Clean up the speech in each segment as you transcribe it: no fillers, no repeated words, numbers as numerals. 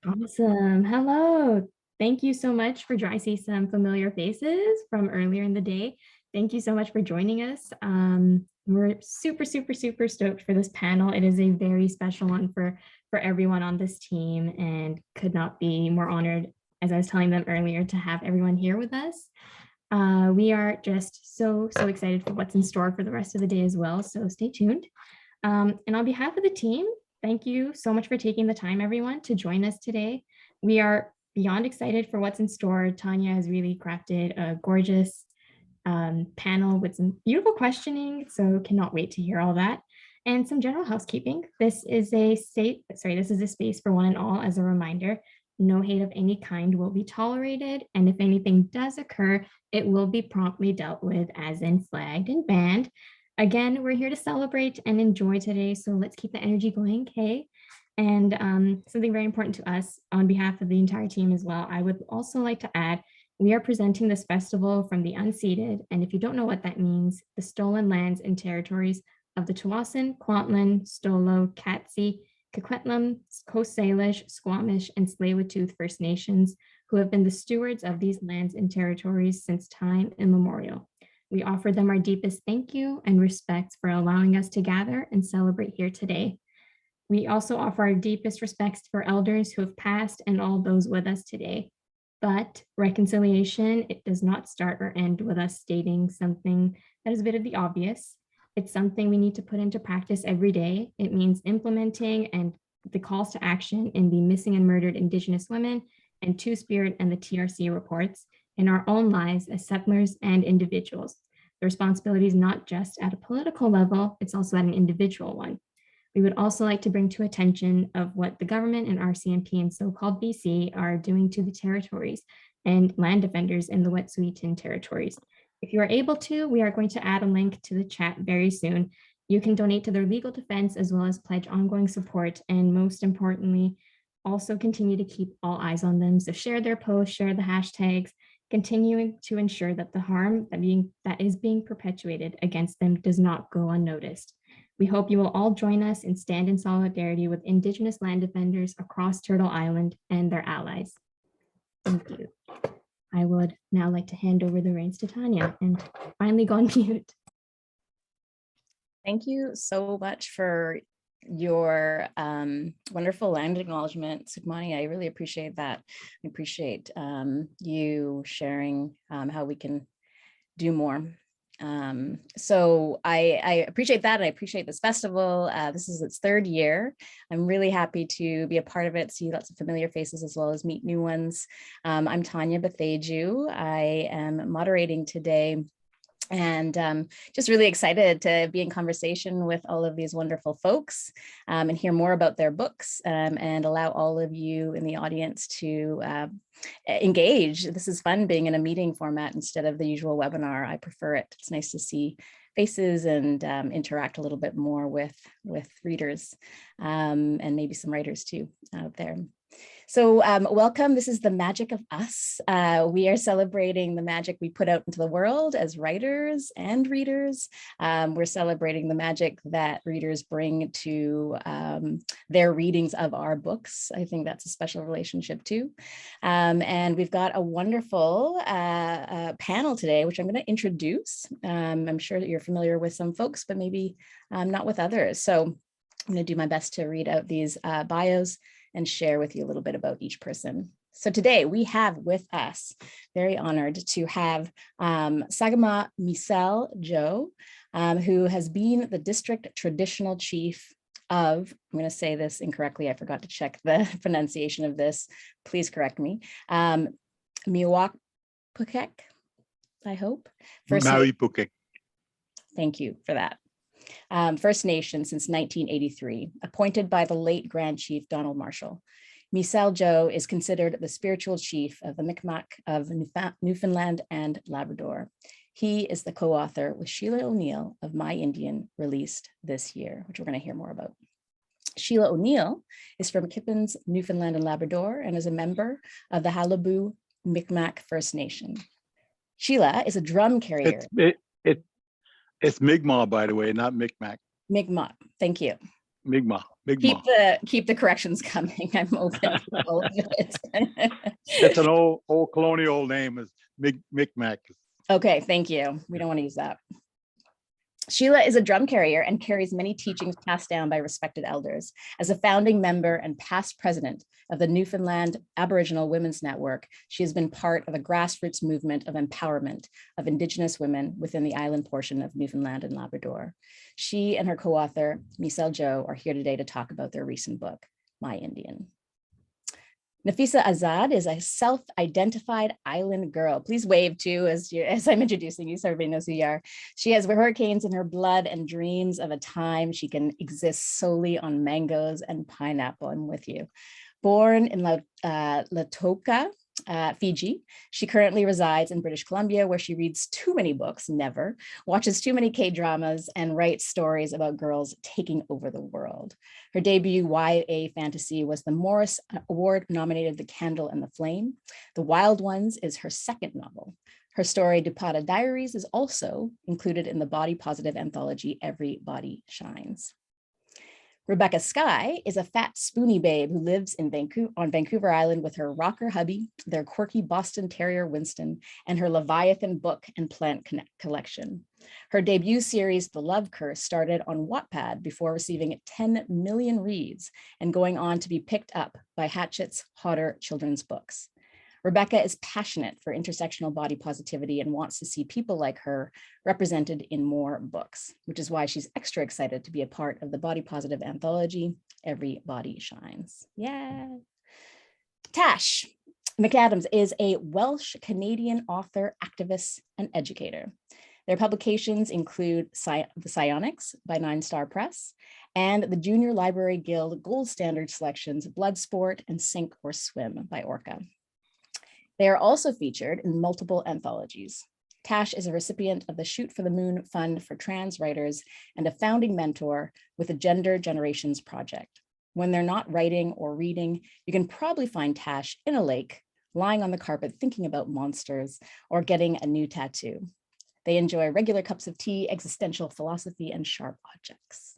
Awesome. Hello. Thank you so much for joining. I see some familiar faces from earlier in the day. Thank you so much for joining us. We're super, super, super stoked for this panel. It is a very special one for everyone on this team and could not be more honored, as I was telling them earlier, to have everyone here with us. We are just so excited for what's in store for the rest of the day as well. So stay tuned. And on behalf of the team, thank you so much for taking the time, everyone, to join us today. We are beyond excited for what's in store. Tanya has really crafted a gorgeous panel with some beautiful questioning, so cannot wait to hear all that. And some general housekeeping. This is a space for one and all. As a reminder, no hate of any kind will be tolerated, and if anything does occur, it will be promptly dealt with, as in flagged and banned. Again, we're here to celebrate and enjoy today, so let's keep the energy going, okay? And something very important to us on behalf of the entire team as well, I would also like to add, we are presenting this festival from the unceded, and if you don't know what that means, the stolen lands and territories of the Tsawwassen, Kwantlen, Stolo, Katzie, Coquitlam, Coast Salish, Squamish, and Tsleil-Waututh First Nations, who have been the stewards of these lands and territories since time immemorial. We offer them our deepest thank you and respect for allowing us to gather and celebrate here today. We also offer our deepest respects for elders who have passed and all those with us today. But reconciliation, it does not start or end with us stating something that is a bit of the obvious. It's something we need to put into practice every day. It means implementing and the calls to action in the Missing and Murdered Indigenous Women and Two-Spirit and the TRC reports in our own lives as settlers and individuals. The responsibility is not just at a political level, it's also at an individual one. We would also like to bring to attention of what the government and RCMP and so-called BC are doing to the territories and land defenders in the Wet'suwet'en territories. If you are able to, we are going to add a link to the chat very soon. You can donate to their legal defense as well as pledge ongoing support, and most importantly, also continue to keep all eyes on them. So share their posts, share the hashtags, continuing to ensure that the harm that is being perpetuated against them does not go unnoticed. We hope you will all join us and stand in solidarity with Indigenous land defenders across Turtle Island and their allies. Thank you. I would now like to hand over the reins to Tanya and finally go on mute. Thank you so much for your wonderful land acknowledgement, Sukmani. I really appreciate that. I appreciate you sharing how we can do more. So I appreciate that. I appreciate this festival. This is its third year. I'm really happy to be a part of it, see lots of familiar faces as well as meet new ones. I'm Tanya Boteju. I am moderating today. And just really excited to be in conversation with all of these wonderful folks and hear more about their books and allow all of you in the audience to engage. This is fun being in a meeting format instead of the usual webinar. I prefer it. It's nice to see faces and interact a little bit more with readers and maybe some writers too out there. So welcome. This is the magic of us. We are celebrating the magic we put out into the world as writers and readers. We're celebrating the magic that readers bring to their readings of our books. I think that's a special relationship too. And we've got a wonderful panel today, which I'm going to introduce. I'm sure that you're familiar with some folks, but maybe not with others. So I'm going to do my best to read out these bios and share with you a little bit about each person. So today we have with us, very honored to have Sagama Misel Joe, who has been the district traditional chief of, I'm going to say this incorrectly, I forgot to check the pronunciation of this, please correct me, Miwok Pukek, I hope. Maui Pukek. Thank you for that. First Nation since 1983, appointed by the late Grand Chief Donald Marshall. Misel Joe is considered the spiritual chief of the Mi'kmaq of Newfoundland and Labrador. He is the co-author with Sheila O'Neill of My Indian, released this year, which we're going to hear more about. Sheila O'Neill is from Kippens, Newfoundland and Labrador, and is a member of the Halibu Mi'kmaq First Nation. Sheila is a drum carrier. It's Mi'kmaq, by the way, not Micmac. Mi'kmaq, thank you. Mi'kmaq. Keep the corrections coming. I'm open to all of it. It's an old colonial name, is Mi'kmaq. Okay, thank you. We don't want to use that. Sheila is a drum carrier and carries many teachings passed down by respected elders. As a founding member and past president of the Newfoundland Aboriginal Women's Network, she has been part of a grassroots movement of empowerment of Indigenous women within the island portion of Newfoundland and Labrador. She and her co-author, Michelle Joe, are here today to talk about their recent book, My Indian. Nafiza Azad is a self-identified island girl. Please wave too as I'm introducing you so everybody knows who you are. She has hurricanes in her blood and dreams of a time she can exist solely on mangoes and pineapple. I'm with you. Born in Lautoka, Fiji, she currently resides in British Columbia, where she reads too many books, never, watches too many K-dramas, and writes stories about girls taking over the world. Her debut YA fantasy was the Morris Award-nominated The Candle and the Flame. The Wild Ones is her second novel. Her story, Dupada Diaries, is also included in the body-positive anthology Every Body Shines. Rebecca Skye is a fat, spoony babe who lives in Vancouver Island with her rocker hubby, their quirky Boston Terrier Winston, and her Leviathan book and plant collection. Her debut series, The Love Curse, started on Wattpad before receiving 10 million reads and going on to be picked up by Hatchett's hotter children's books. Rebecca is passionate for intersectional body positivity and wants to see people like her represented in more books, which is why she's extra excited to be a part of the body positive anthology, Every Body Shines. Yeah. Tash McAdams is a Welsh-Canadian author, activist, and educator. Their publications include The Psionics by Nine Star Press and the Junior Library Guild Gold Standard Selections, Bloodsport and Sink or Swim by Orca. They are also featured in multiple anthologies. Tash is a recipient of the Shoot for the Moon Fund for Trans Writers and a founding mentor with the Gender Generations Project. When they're not writing or reading, you can probably find Tash in a lake, lying on the carpet thinking about monsters, or getting a new tattoo. They enjoy regular cups of tea, existential philosophy, and sharp objects.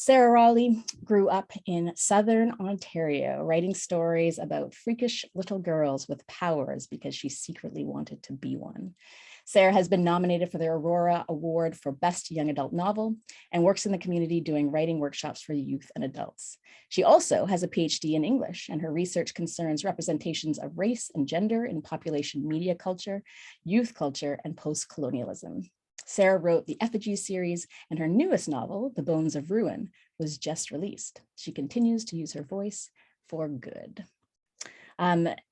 Sarah Raughley grew up in Southern Ontario, writing stories about freakish little girls with powers because she secretly wanted to be one. Sarah has been nominated for the Aurora Award for Best Young Adult Novel and works in the community doing writing workshops for youth and adults. She also has a PhD in English, and her research concerns representations of race and gender in population media culture, youth culture, and post-colonialism. Sarah wrote the Effigy series, and her newest novel, The Bones of Ruin, was just released. She continues to use her voice for good.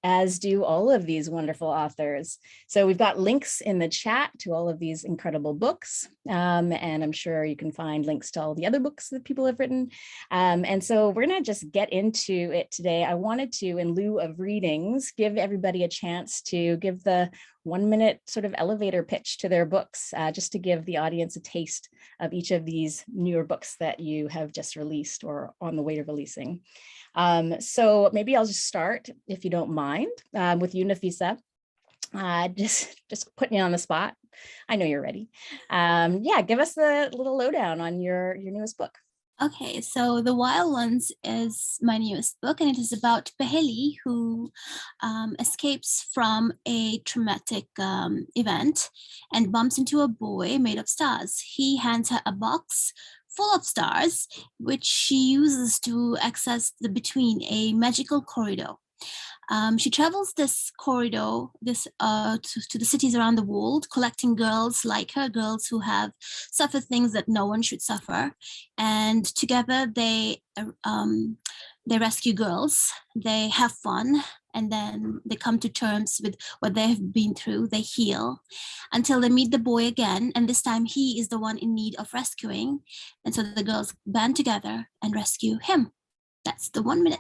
As do all of these wonderful authors. So we've got links in the chat to all of these incredible books. And I'm sure you can find links to all the other books that people have written. And so we're gonna just get into it today. I wanted to, in lieu of readings, give everybody a chance to give the 1 minute sort of elevator pitch to their books, just to give the audience a taste of each of these newer books that you have just released or on the way to releasing. So maybe I'll just start, if you don't mind, with you, Nafiza. Just putting you on the spot. I know you're ready. Yeah, give us a little lowdown on your newest book. Okay, so The Wild Ones is my newest book, and it is about Paheli, who escapes from a traumatic event and bumps into a boy made of stars. He hands her a box full of stars, which she uses to access between a magical corridor. She travels this corridor to the cities around the world, collecting girls like her, girls who have suffered things that no one should suffer. And together they rescue girls, they have fun, and then they come to terms with what they have been through. They heal until they meet the boy again. And this time he is the one in need of rescuing. And so the girls band together and rescue him. That's the 1 minute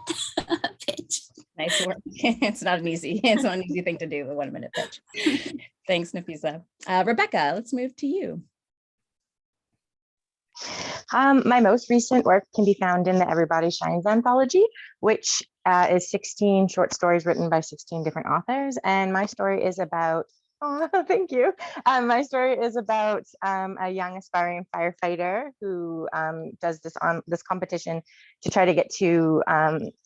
pitch. Nice work. It's not an easy thing to do, the 1 minute pitch. Thanks, Nafiza. Rebecca, let's move to you. My most recent work can be found in the Everybody Shines anthology, which is 16 short stories written by 16 different authors. And my story is about Oh, thank you. My story is about a young aspiring firefighter who does this competition to try to get to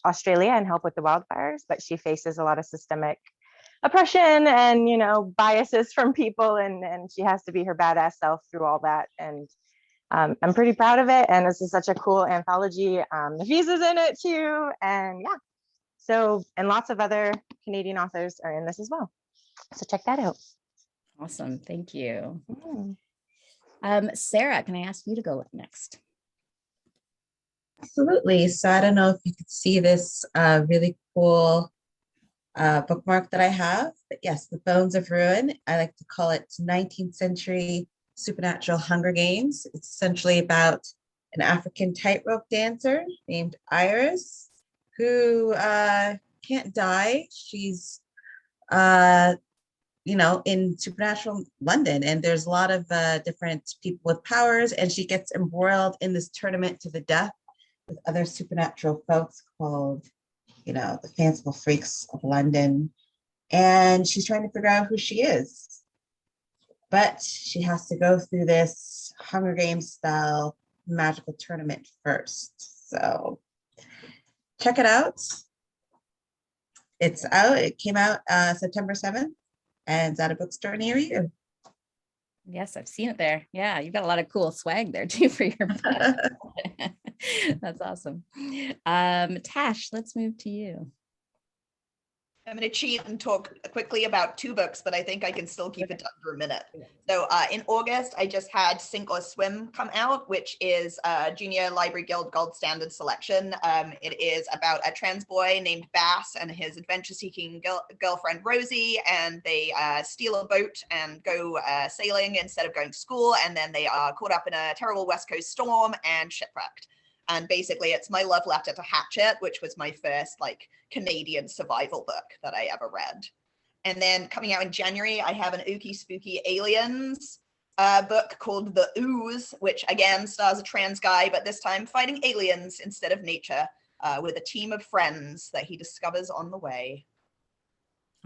Australia and help with the wildfires, but she faces a lot of systemic oppression and biases from people, and she has to be her badass self through all that. And I'm pretty proud of it. And this is such a cool anthology. Nafiza's in it too, and yeah. So, and lots of other Canadian authors are in this as well. So check that out. Awesome. Thank you. Mm. Sarah, can I ask you to go next? Absolutely. So I don't know if you could see this really cool bookmark that I have, but yes, The Bones of Ruin. I like to call it 19th century supernatural Hunger Games. It's essentially about an African tightrope dancer named Iris who can't die. She's in supernatural London, and there's a lot of different people with powers, and she gets embroiled in this tournament to the death with other supernatural folks called, the Fanciful Freaks of London. And she's trying to figure out who she is. But she has to go through this Hunger Games style magical tournament first. So check it out. It's out. It came out September 7th, and it's at a bookstore near you. Yes, I've seen it there. Yeah, you've got a lot of cool swag there too for your book. That's awesome. Tash, let's move to you. I'm going to cheat and talk quickly about two books, but I think I can still keep it under a minute. So in August, I just had Sink or Swim come out, which is a Junior Library Guild Gold Standard selection. It is about a trans boy named Bass and his adventure-seeking girlfriend Rosie, and they steal a boat and go sailing instead of going to school, and then they are caught up in a terrible West Coast storm and shipwrecked. And basically it's my love letter to Hatchet, which was my first Canadian survival book that I ever read. And then coming out in January, I have an ooky spooky aliens book called The Ooze, which again stars a trans guy, but this time fighting aliens instead of nature with a team of friends that he discovers on the way.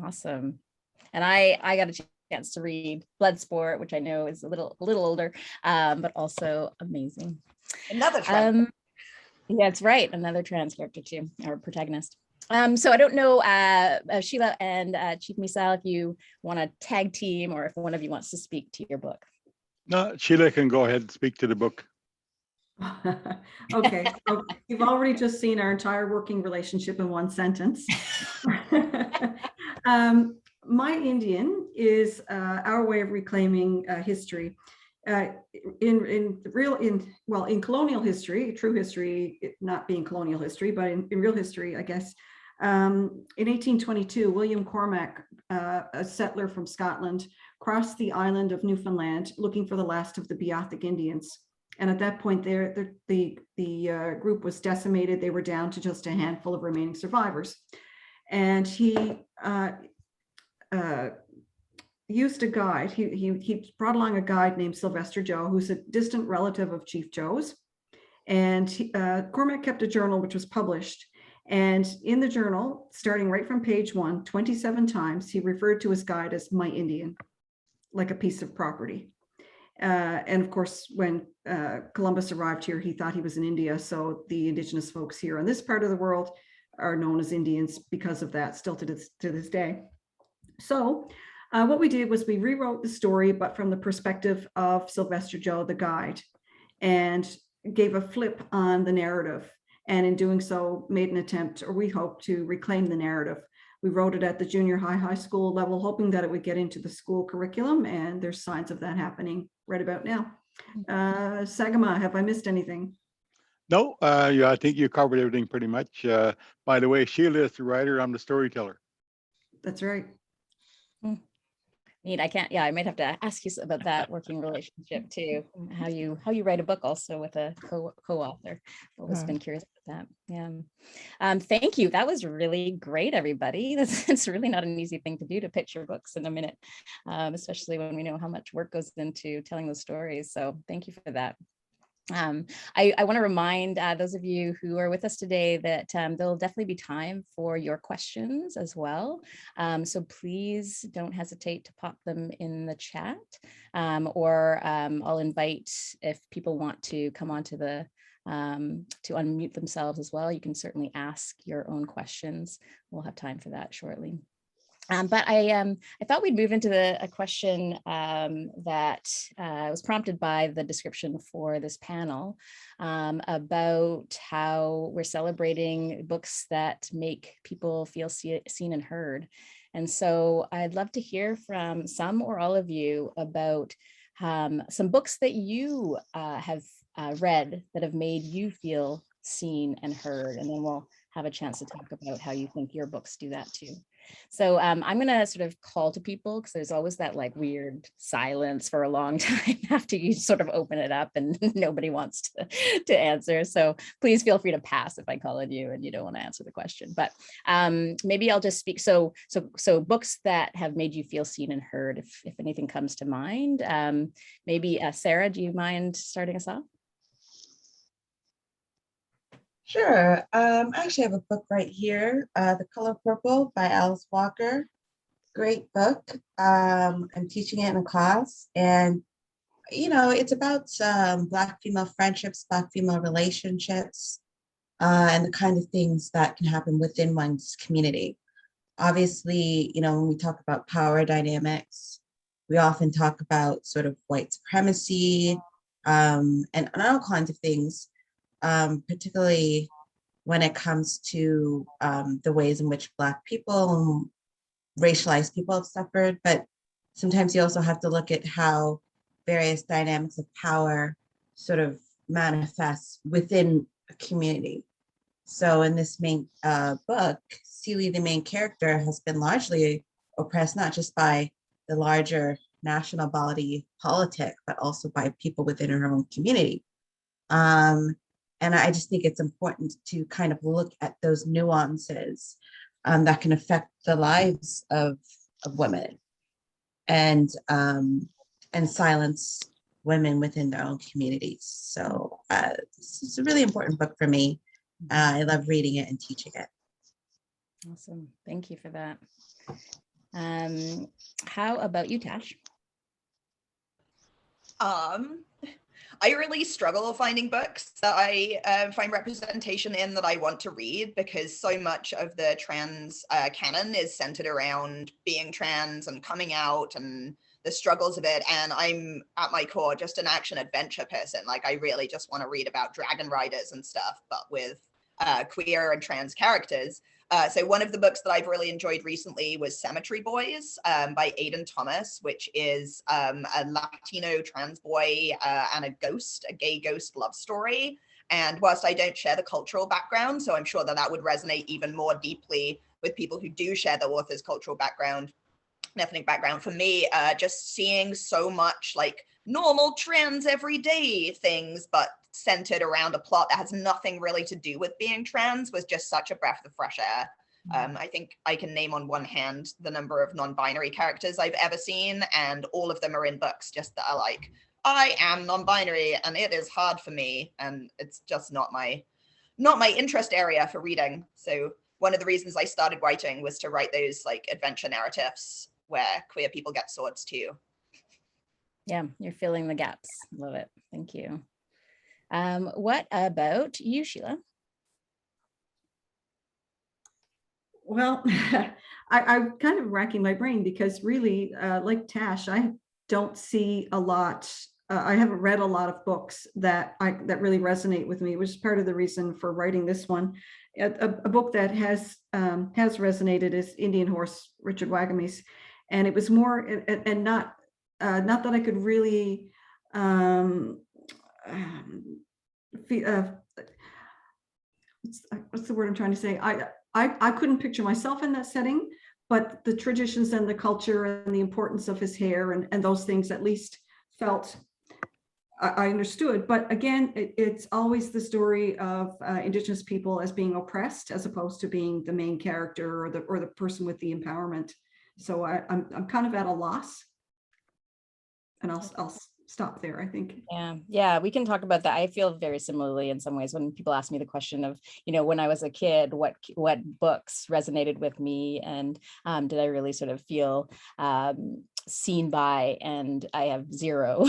Awesome. And I got a chance to read Bloodsport, which I know is a little older, but also amazing. Another trans. Yeah, that's right. Another trans character too, or protagonist. So I don't know, Sheila and Chief Misal, if you want to tag team or if one of you wants to speak to your book. No, Sheila can go ahead and speak to the book. Okay, so you've already just seen our entire working relationship in one sentence. My Indian is our way of reclaiming history. In colonial history, true history, not being colonial history, but in real history, I guess, in 1822, William Cormac, a settler from Scotland, crossed the island of Newfoundland looking for the last of the Beothuk Indians. And at that point, the group was decimated. They were down to just a handful of remaining survivors. And he used a guide. He brought along a guide named Sylvester Joe, who's a distant relative of Chief Joe's. And Cormac kept a journal which was published. And in the journal, starting right from page 1, 27 times, he referred to his guide as my Indian, like a piece of property. And of course, when Columbus arrived here, he thought he was in India. So the indigenous folks here in this part of the world are known as Indians because of that, still to this day. So what we did was we rewrote the story, but from the perspective of Sylvester Joe, the guide, and gave a flip on the narrative. And in doing so, made an attempt, or we hope, to reclaim the narrative. We wrote it at the junior high school level, hoping that it would get into the school curriculum, and there's signs of that happening right about now. Sagama, have I missed anything? No, yeah, I think you covered everything pretty much. By the way, Sheila is the writer, I'm the storyteller. That's right. Neat. I might have to ask you about that working relationship too. How you write a book also with a co-author. Always been curious about that. Yeah. Thank you. That was really great, everybody. It's really not an easy thing to do, to pitch your books in a minute, especially when we know how much work goes into telling those stories. So thank you for that. I want to remind those of you who are with us today that there'll definitely be time for your questions as well. So please don't hesitate to pop them in the chat, or I'll invite, if people want to come onto the to unmute themselves as well, you can certainly ask your own questions. We'll have time for that shortly. But I thought we'd move into a question that was prompted by the description for this panel, about how we're celebrating books that make people feel seen and heard. And so I'd love to hear from some or all of you about some books that you have read that have made you feel seen and heard. And then we'll have a chance to talk about how you think your books do that too. So I'm going to sort of call to people, because there's always that like weird silence for a long time after you sort of open it up and nobody wants to answer. So please feel free to pass if I call on you and you don't want to answer the question. But maybe I'll just speak. So books that have made you feel seen and heard, if anything comes to mind. Maybe Sarah, do you mind starting us off? Sure. I actually have a book right here, The Color Purple by Alice Walker. Great book. I'm teaching it in a class, and it's about Black female friendships, Black female relationships, and the kind of things that can happen within one's community. Obviously, when we talk about power dynamics, we often talk about sort of white supremacy, and all kinds of things. Particularly when it comes to the ways in which Black people, racialized people have suffered. But sometimes you also have to look at how various dynamics of power sort of manifest within a community. So in this main book, Celie, the main character, has been largely oppressed, not just by the larger national body politic, but also by people within her own community. And I just think it's important to kind of look at those nuances that can affect the lives of women, and silence women within their own communities. So it's a really important book for me. I love reading it and teaching it. Awesome. Thank you for that. How about you, Tash? I really struggle finding books that I find representation in that I want to read, because so much of the trans canon is centered around being trans and coming out and the struggles of it. And I'm at my core just an action adventure person. Like, I really just want to read about dragon riders and stuff, but with queer and trans characters. So one of the books that I've really enjoyed recently was Cemetery Boys by Aidan Thomas, which is a Latino trans boy and a gay ghost love story. And whilst I don't share the cultural background, so I'm sure that would resonate even more deeply with people who do share the author's cultural background, ethnic background, for me, just seeing so much like normal trans everyday things, but centered around a plot that has nothing really to do with being trans, was just such a breath of fresh air. I think I can name on one hand the number of non-binary characters I've ever seen, and all of them are in books just that are like, I am non-binary and it is hard for me, and it's just not my interest area for reading. So one of the reasons I started writing was to write those like adventure narratives where queer people get swords too. Yeah, you're filling the gaps. Love it. Thank you. What about you, Sheila? Well, I'm kind of racking my brain, because really, like Tash, I don't see a lot. I haven't read a lot of books that really resonate with me, which is part of the reason for writing this one. A book that has resonated is Indian Horse, Richard Wagamese, and it was more and not that I could really what's the word I'm trying to say? I couldn't picture myself in that setting, but the traditions and the culture and the importance of his hair and those things at least felt I understood. But again, it's always the story of Indigenous people as being oppressed, as opposed to being the main character or the person with the empowerment. So I'm kind of at a loss, and I'll stop there, I think. Yeah, we can talk about that. I feel very similarly in some ways when people ask me the question of, when I was a kid, what books resonated with me, and did I really sort of feel seen by, and I have zero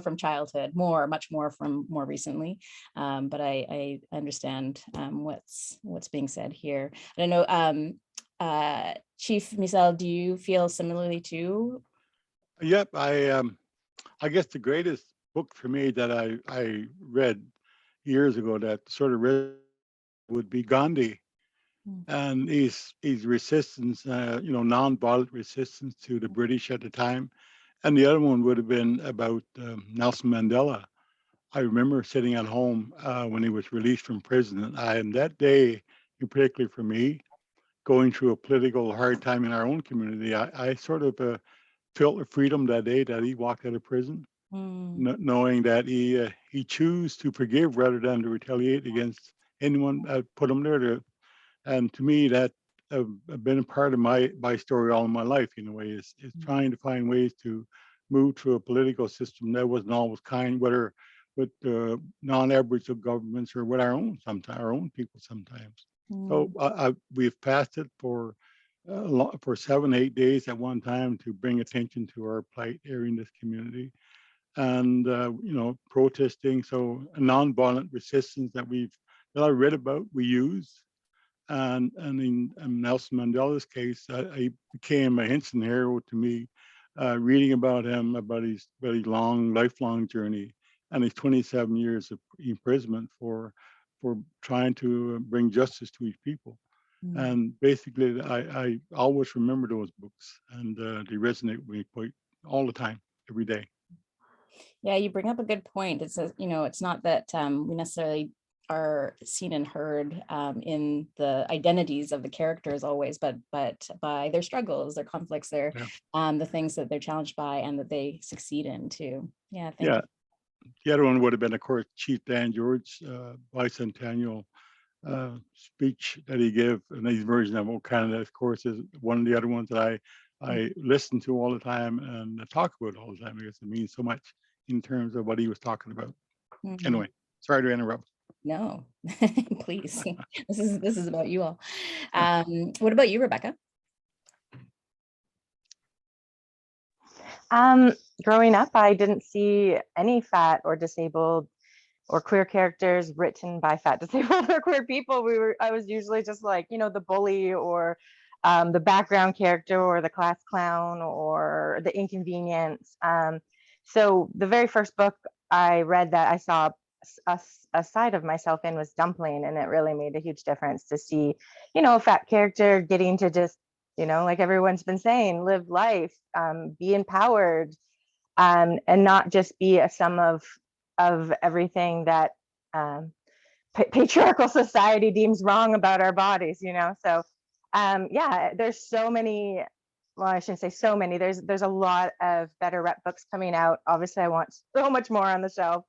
from childhood, much more from more recently. But I understand what's being said here. I don't know, Chief Michel, do you feel similarly too? Yep, I guess the greatest book for me that I read years ago that sort of would be Gandhi, and his resistance, non-violent resistance to the British at the time, and the other one would have been about Nelson Mandela. I remember sitting at home when he was released from prison, and that day, particularly for me, going through a political hard time in our own community, I sort of felt the freedom that day that he walked out of prison, knowing that he chose to forgive rather than to retaliate against anyone that put him there. And to me, that been a part of my story all my life, in a way, is trying to find ways to move through a political system that wasn't always kind, whether with non-Aboriginal governments or with our own people sometimes. So we've passed it for 7-8 days at one time to bring attention to our plight here in this community, and protesting. So a nonviolent resistance that I read about, we use, and in Nelson Mandela's case, he became a instant hero to me. Reading about him, about his lifelong journey, and his 27 years of imprisonment for trying to bring justice to his people. And basically, I always remember those books, and they resonate with me quite all the time, every day. Yeah, you bring up a good point. It's it's not that we necessarily are seen and heard in the identities of the characters always, but by their struggles, their conflicts, the things that they're challenged by and that they succeed in too. Yeah, thank you. The other one would have been, of course, Chief Dan George's bicentennial speech that he gave, and his version of Old Canada, of course, is one of the other ones that I listen to all the time and talk about all the time, because it means so much in terms of what he was talking about. Anyway, sorry to interrupt. No, please. This is about you all. What about you, Rebecca? Growing up, I didn't see any fat or disabled or queer characters written by fat, disabled, or queer people. I was usually just like, the bully, or the background character, or the class clown, or the inconvenience. So the very first book I read that I saw a side of myself in was Dumpling, and it really made a huge difference to see, a fat character getting to just, like everyone's been saying, live life, be empowered, and not just be a sum of everything that patriarchal society deems wrong about our bodies, So there's so many. Well, I shouldn't say so many. There's a lot of better rep books coming out. Obviously, I want so much more on the shelf.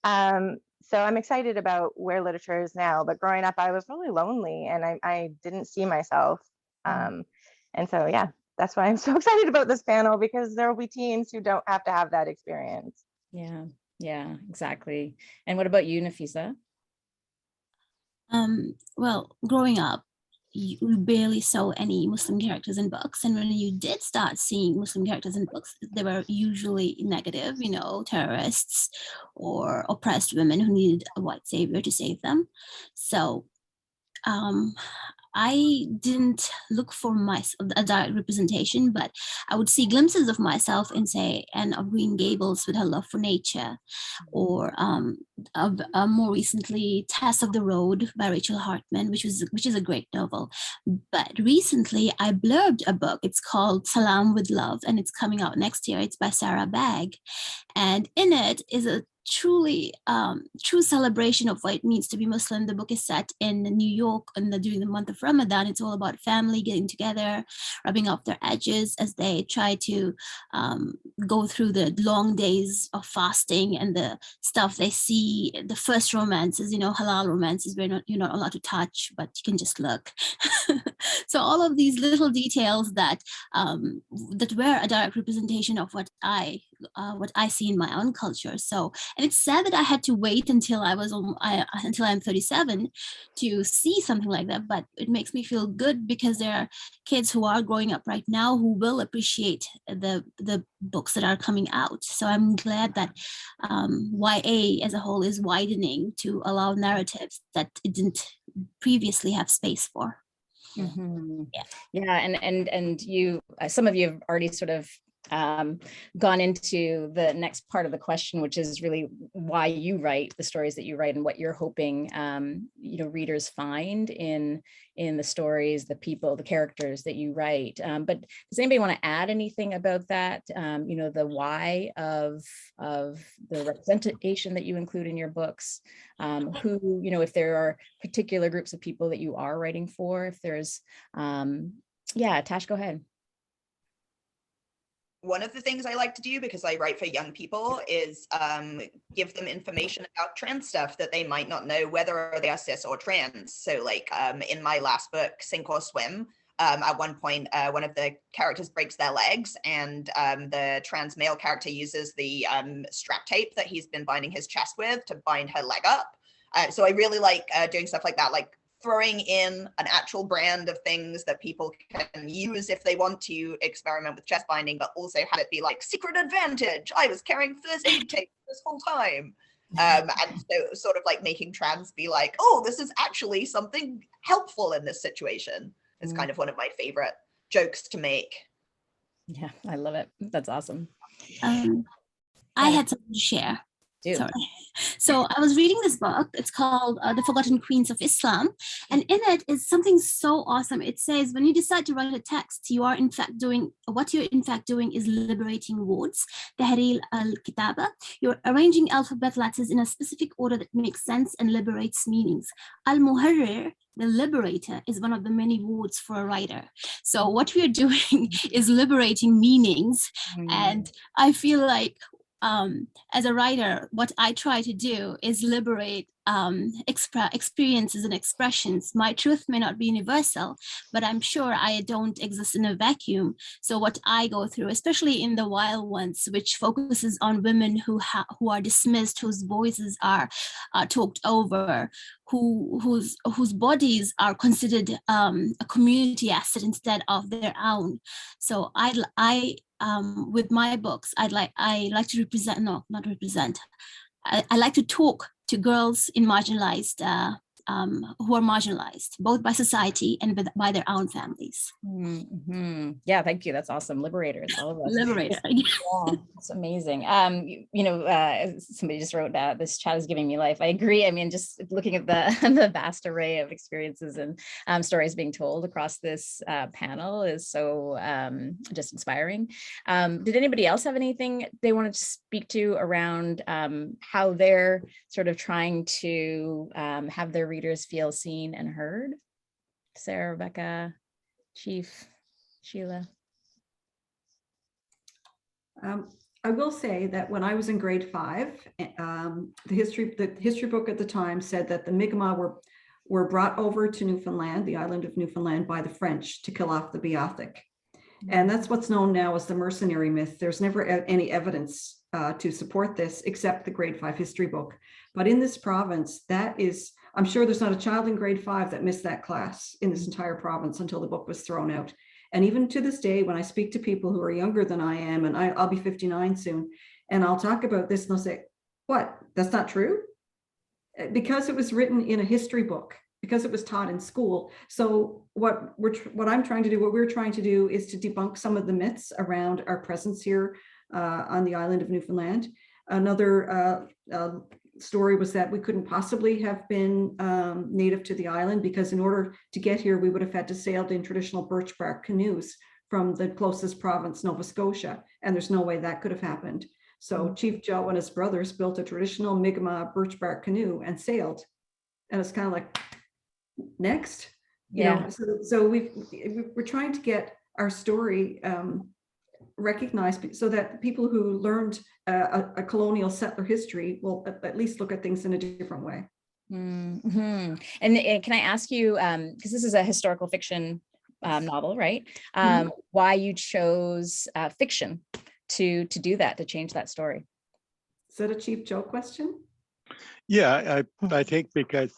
So I'm excited about where literature is now. But growing up, I was really lonely, and I didn't see myself. And so, that's why I'm so excited about this panel, because there will be teens who don't have to have that experience. Yeah, exactly. And what about you, Nafiza? Well, growing up, you barely saw any Muslim characters in books, and when you did start seeing Muslim characters in books, they were usually negative, terrorists or oppressed women who needed a white savior to save them. So I didn't look for a direct representation, but I would see glimpses of myself in, say, Anne of Green Gables with her love for nature, or more recently, Tess of the Road by Rachel Hartman, which is a great novel. But recently, I blurbed a book. It's called Salam with Love, and it's coming out next year. It's by Sarah Bagg, and in it is a truly true celebration of what it means to be Muslim. The book is set in New York during the month of Ramadan. It's all about family getting together, rubbing off their edges as they try to go through the long days of fasting and the stuff they see. The first romances, halal romances, you're not allowed to touch, but you can just look. So all of these little details that that were a direct representation of what I see in my own culture. So, and it's sad that I had to wait until until I'm 37 to see something like that, but it makes me feel good because there are kids who are growing up right now who will appreciate the books that are coming out. So I'm glad that YA as a whole is widening to allow narratives that it didn't previously have space for. Mm-hmm. Yeah, and you, some of you have already sort of gone into the next part of the question, which is really why you write the stories that you write and what you're hoping readers find in the stories, the people, the characters that you write. But does anybody want to add anything about that? The why of the representation that you include in your books, who, if there are particular groups of people that you are writing for, if there's, Tash, go ahead. One of the things I like to do, because I write for young people, is give them information about trans stuff that they might not know, whether they are cis or trans. So like in my last book, Sink or Swim, at one point, one of the characters breaks their legs, and the trans male character uses the strap tape that he's been binding his chest with to bind her leg up. So I really like doing stuff like that, like throwing in an actual brand of things that people can use if they want to experiment with chest binding, but also have it be like secret advantage. I was carrying first aid tape this whole time. And so sort of like making trans be like, oh, this is actually something helpful in this situation is kind of one of my favorite jokes to make. Yeah, I love it. That's awesome. I had something to share. Do. Sorry. So I was reading this book. It's called The Forgotten Queens of Islam. And in it is something so awesome. It says, when you decide to write a text, you are in fact doing, what you're in fact doing is liberating words, Tahrir al-Kitaba. You're arranging alphabet letters in a specific order that makes sense and liberates meanings. Al-Muharrir, the liberator, is one of the many words for a writer. So what we're doing is liberating meanings. And I feel like as a writer, what I try to do is liberate experiences and expressions. My truth may not be universal, but I'm sure I don't exist in a vacuum. So what I go through, especially in The Wild Ones, which focuses on women who are dismissed, whose voices are talked over, whose bodies are considered a community asset instead of their own. So with my books, I like to represent, no, not represent. I like to talk to girls in marginalized, who are marginalized, both by society and by their own families. Mm-hmm. Yeah, thank you. That's awesome. Liberators, all of us. Liberator. Yeah, that's amazing. Somebody just wrote that this chat is giving me life. I agree. I mean, just looking at the vast array of experiences and stories being told across this panel is so just inspiring. Did anybody else have anything they wanted to speak to around how they're sort of trying to have their readers feel seen and heard? Sarah, Rebecca, Chief, Sheila. I will say that when I was in grade 5, the history book at the time said that the Mi'kmaq were brought over to Newfoundland, the island of Newfoundland, by the French to kill off the Beothuk. And that's what's known now as the mercenary myth. There's never any evidence to support this except the grade 5 history book. But in this province, that is, I'm sure there's not a child in grade 5 that missed that class in this entire province until the book was thrown out. And even to this day, when I speak to people who are younger than I am, and I'll be 59 soon, and I'll talk about this and they'll say, what, that's not true? Because it was written in a history book, because it was taught in school. So what we're trying to do is to debunk some of the myths around our presence here on the island of Newfoundland. Another story was that we couldn't possibly have been native to the island because in order to get here, we would have had to sail in traditional birch bark canoes from the closest province, Nova Scotia, and there's no way that could have happened. So Chief Joe and his brothers built a traditional Mi'kmaq birch bark canoe and sailed. And it's kind of like, next, you know, so we're trying to get our story recognized so that people who learned a colonial settler history will at least look at things in a different way. Mm-hmm. And can I ask you, because this is a historical fiction novel, right? Why you chose fiction to do that, to change that story. Is that a Chief Joe question? Yeah, I think because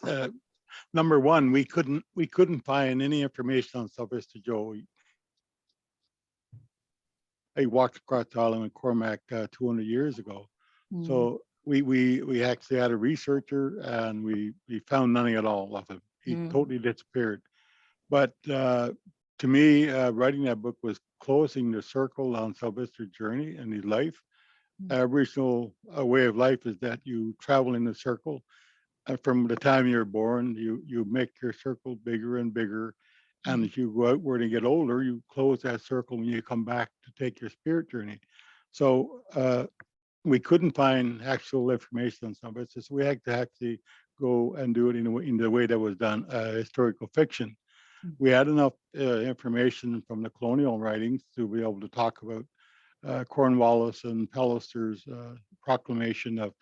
number one, we couldn't find any information on Sylvester Joe. He walked across the island with Cormac 200 years ago. So we actually had a researcher, and we found nothing at all of him. He totally disappeared. But to me, writing that book was closing the circle on Sylvester's journey and his life. Aboriginal way of life is that you travel in a circle. From the time you're born, you make your circle bigger and bigger. And as you go outward and get older, you close that circle when you come back to take your spirit journey. So we couldn't find actual information on some of it. So we had to actually go and do it in the way that was done, historical fiction. We had enough information from the colonial writings to be able to talk about Cornwallis and Palliser's proclamation of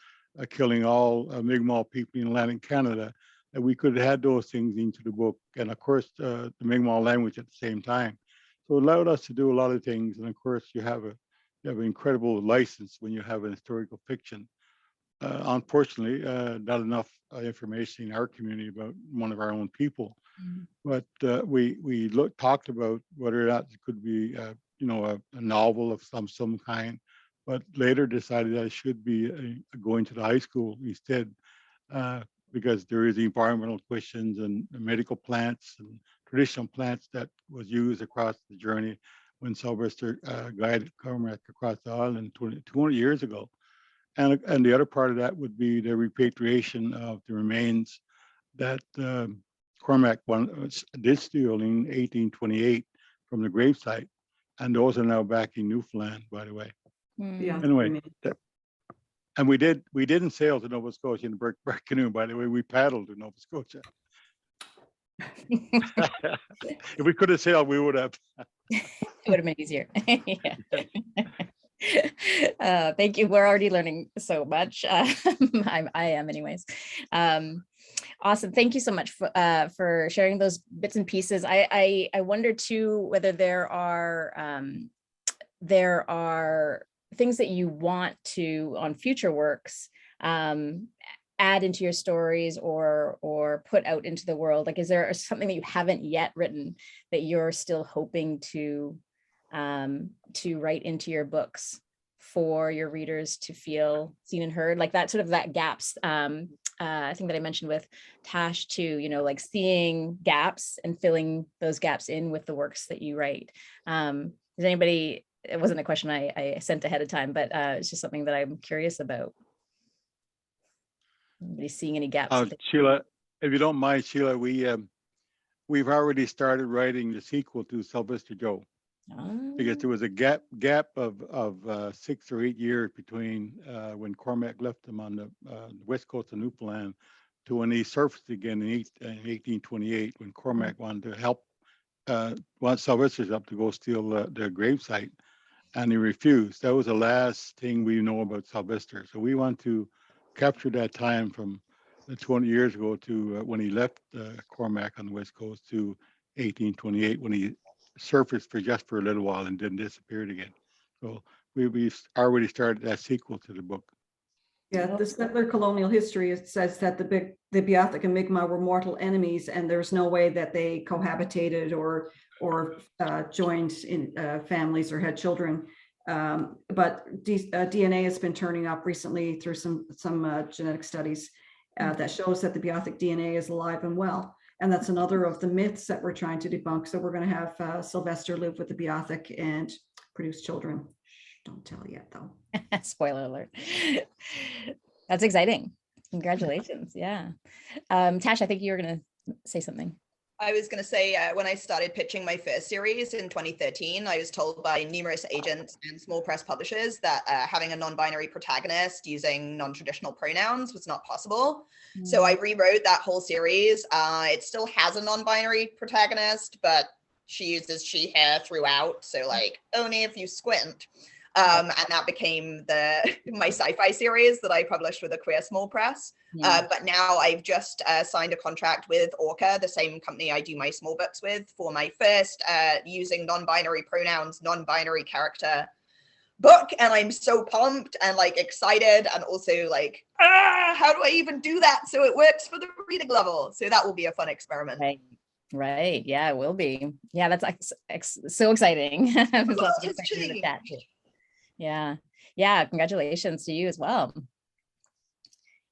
killing all Mi'kmaq people in Atlantic Canada, that we could have had those things into the book, and of course the Mi'kmaq language at the same time. So it allowed us to do a lot of things, and of course you have an incredible license when you have an historical fiction. Unfortunately, not enough information in our community about one of our own people. But we talked about whether or not it could be a novel of some kind, but later decided that it should be going to the high school instead, because there is environmental questions and medical plants and traditional plants that was used across the journey when Sylvester guided Cormac across the island 200 years ago. And the other part of that would be the repatriation of the remains that Cormac did steal in 1828 from the gravesite. And those are now back in Newfoundland, by the way. Yeah. Anyway, and we didn't sail to Nova Scotia in the Burke canoe, by the way. We paddled to Nova Scotia. If we could have sailed, we would have. It would have been easier. Thank you. We're already learning so much. I am anyways. Awesome. Thank you so much for sharing those bits and pieces. I wonder too whether there are things that you want to, on future works, add into your stories or put out into the world. Like, is there something that you haven't yet written that you're still hoping to write into your books for your readers to feel seen and heard, like that gaps? I think that I mentioned with Tash too, like seeing gaps and filling those gaps in with the works that you write. Does anybody, it wasn't a question I sent ahead of time, but it's just something that I'm curious about. Anybody seeing any gaps? Sheila, if you don't mind, Sheila, we've already started writing the sequel to Sylvester Joe. Because there was a gap of 6 or 8 years between when Cormac left him on the west coast of Newfoundland to when he surfaced again in 1828, when Cormac wanted to help, want Sylvester's up to go steal their gravesite, and he refused. That was the last thing we know about Sylvester. So we want to capture that time from 200 years ago to when he left Cormac on the west coast to 1828, when he surfaced for just a little while and then disappeared again. So we've already started that sequel to the book. Yeah, the settler colonial history, it says that the Beothuk and Mi'kmaq were mortal enemies, and there's no way that they cohabitated or joined in families or had children. But DNA has been turning up recently through some genetic studies that shows that the Beothuk DNA is alive and well. And that's another of the myths that we're trying to debunk. So we're going to have Sylvester live with the Beothuk and produce children. Don't tell yet, though. Spoiler alert. That's exciting. Congratulations. Yeah. Tash, I think you were going to say something. I was going to say, when I started pitching my first series in 2013, I was told by numerous agents and small press publishers that having a non-binary protagonist using non-traditional pronouns was not possible. So I rewrote that whole series. It still has a non-binary protagonist, but she uses she, her throughout. So like only if you squint. And that became my sci-fi series that I published with a queer small press. But now I've just signed a contract with Orca, the same company I do my small books with, for my first using non-binary pronouns, non-binary character book. And I'm so pumped and like excited, and also like, how do I even do that so it works for the reading level? So that will be a fun experiment. Right. Yeah, it will be. Yeah, that's so exciting. There's lots of excitement in the chat too. Yeah. Congratulations to you as well.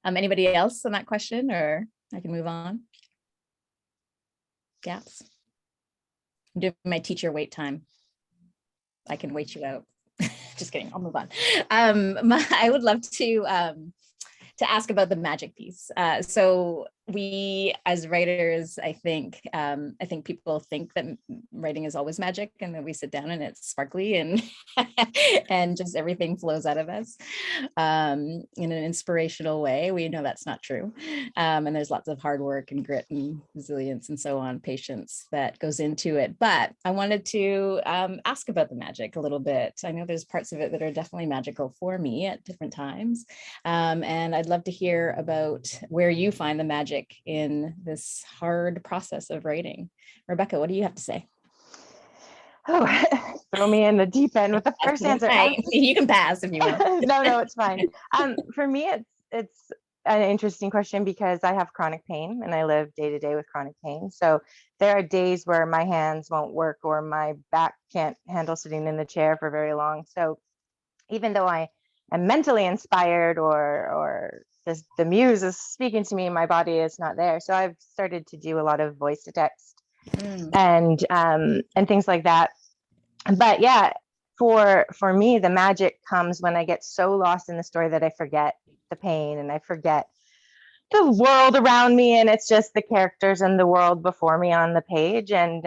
Anybody else on that question, or I can move on? Gaps. I'm doing my teacher wait time. I can wait you out. Just kidding. I'll move on. I would love to ask about the magic piece. So we, as writers, I think people think that writing is always magic, and that we sit down and it's sparkly and and just everything flows out of us in an inspirational way. We know that's not true, and there's lots of hard work and grit and resilience and so on, patience that goes into it. But I wanted to ask about the magic a little bit. I know there's parts of it that are definitely magical for me at different times, and I'd love to hear about where you find the magic in this hard process of writing. Rebecca, what do you have to say? Oh, throw me in the deep end with the first answer. Right. You can pass if you want. No, it's fine. For me, it's an interesting question because I have chronic pain and I live day to day with chronic pain. So there are days where my hands won't work or my back can't handle sitting in the chair for very long. So even though I am mentally inspired or the muse is speaking to me, my body is not there. So I've started to do a lot of voice to text and things like that. But yeah, for me, the magic comes when I get so lost in the story that I forget the pain and I forget the world around me, and it's just the characters and the world before me on the page. And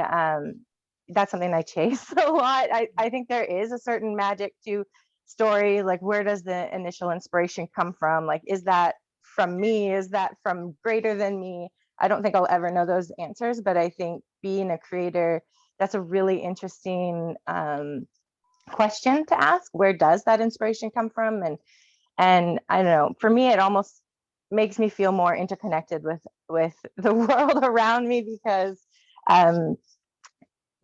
that's something I chase a lot. I think there is a certain magic to story. Like, where does the initial inspiration come from? Like, is that from me? Is that from greater than me? I don't think I'll ever know those answers, but I think being a creator, that's a really interesting question to ask. Where does that inspiration come from? And I don't know, for me, it almost makes me feel more interconnected with the world around me, because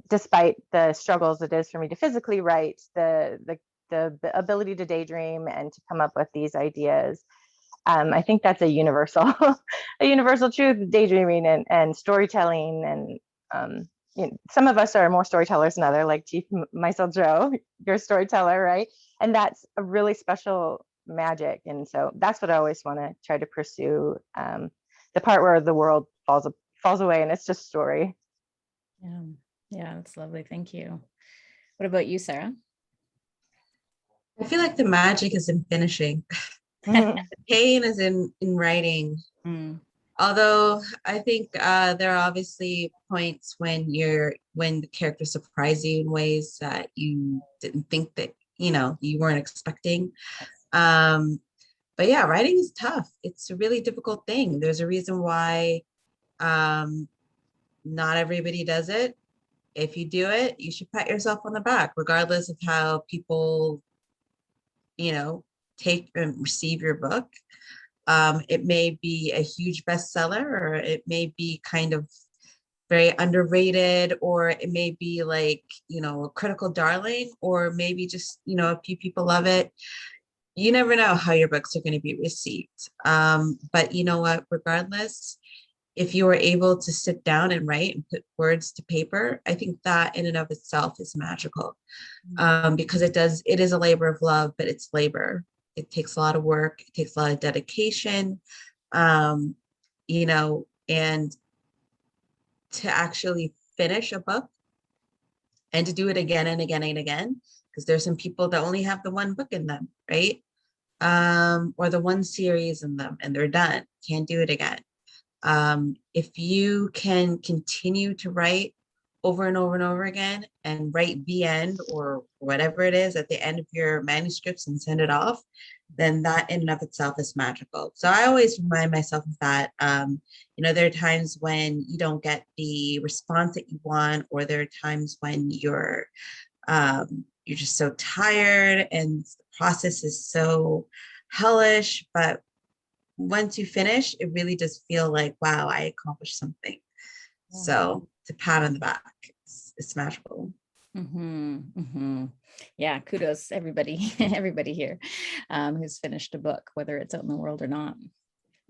despite the struggles it is for me to physically write, the ability to daydream and to come up with these ideas, I think that's a universal truth. Daydreaming and storytelling, and some of us are more storytellers than others, like Chief Mysel Joe, you're a storyteller, right? And that's a really special magic. And so that's what I always want to try to pursue, the part where the world falls away and it's just story. Yeah, that's lovely. Thank you. What about you, Sarah? I feel like the magic is in finishing. The pain is in writing. Although I think there are obviously points when the characters surprise you in ways that you didn't think that you weren't expecting. But yeah, writing is tough. It's a really difficult thing. There's a reason why not everybody does it. If you do it, you should pat yourself on the back, regardless of how people, take and receive your book. It may be a huge bestseller, or it may be kind of very underrated, or it may be like, a critical darling, or maybe just, a few people love it. You never know how your books are going to be received. But you know what, regardless, if you are able to sit down and write and put words to paper, I think that in and of itself is magical, because it is a labor of love, but it's labor. It takes a lot of work. It takes a lot of dedication, and to actually finish a book and to do it again and again and again, because there's some people that only have the one book in them, right? Or the one series in them, and they're done, can't do it again. If you can continue to write over and over and over again and write the end or whatever it is at the end of your manuscripts and send it off, then that in and of itself is magical. So I always remind myself of that. There are times when you don't get the response that you want, or there are times when you're you're just so tired and the process is so hellish. But once you finish, it really does feel like, wow, I accomplished something. So to pat on the back, it's magical. Yeah, kudos everybody, everybody here who's finished a book, whether it's out in the world or not.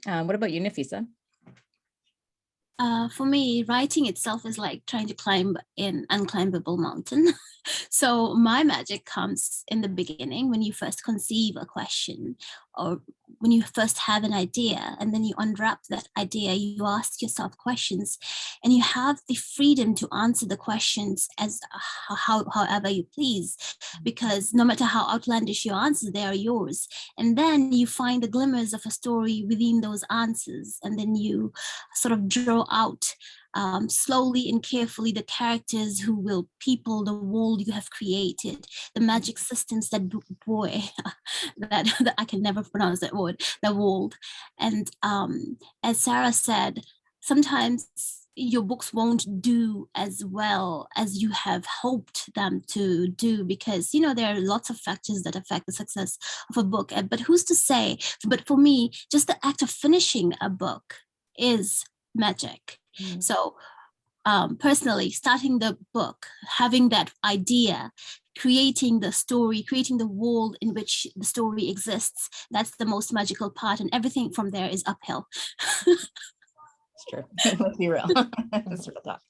What about you, Nafisa? For me, writing itself is like trying to climb an unclimbable mountain. So my magic comes in the beginning when you first conceive a question, or when you first have an idea, and then you unwrap that idea, you ask yourself questions, and you have the freedom to answer the questions as however you please, because no matter how outlandish your answers, they are yours. And then you find the glimmers of a story within those answers, and then you sort of draw out slowly and carefully the characters who will people the world you have created, the magic systems that that I can never pronounce that word, the world. And as Sarah said, sometimes your books won't do as well as you have hoped them to do, because, you know, there are lots of factors that affect the success of a book. But who's to say? But for me, just the act of finishing a book is magic. So personally, starting the book, having that idea, creating the story, creating the world in which the story exists, that's the most magical part, and everything from there is uphill. It's true. Let's be real. That's real talk.